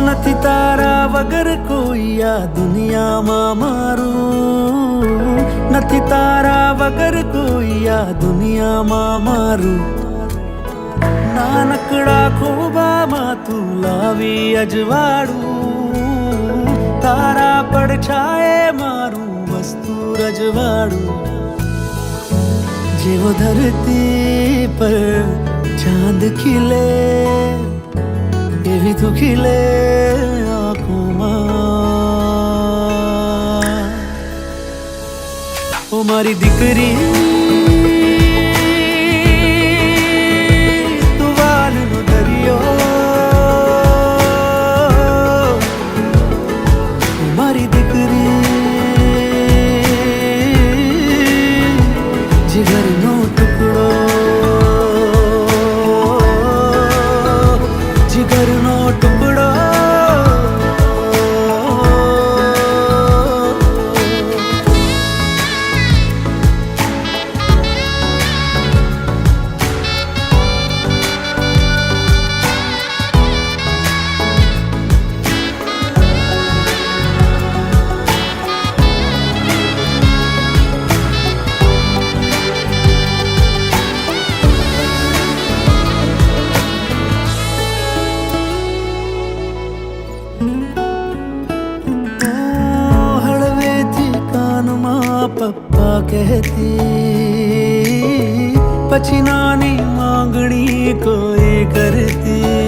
નથી તારા વગર કોઈ આ દુનિયામાં મારું, નથી તારા વગર કોઈ આ દુનિયામાં મારું. નાનકડા ખોબામાં તું લાવી અજવાળું, તારા પડછાયે મારું વસ્તુ રજવાડું. જેવો ધરતી પર ચાંદ ખીલે એવી તું ખીલે આંખોમાં. ઓ મારી દીકરી, તું વાલનો દરિયો. ઓ મારી દીકરી, જીગરનો ટુકડો, જીગરનો ટુકડો. પપ્પા કહેતી, પછી નાની માંગણી કોઈ કરતી.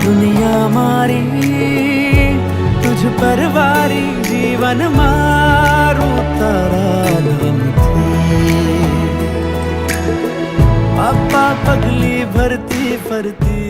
દુનિયા મારી તુજ પર વારી, જીવન મારું તારા નામથી. પપ્પા પગલી ભરતી ફરતી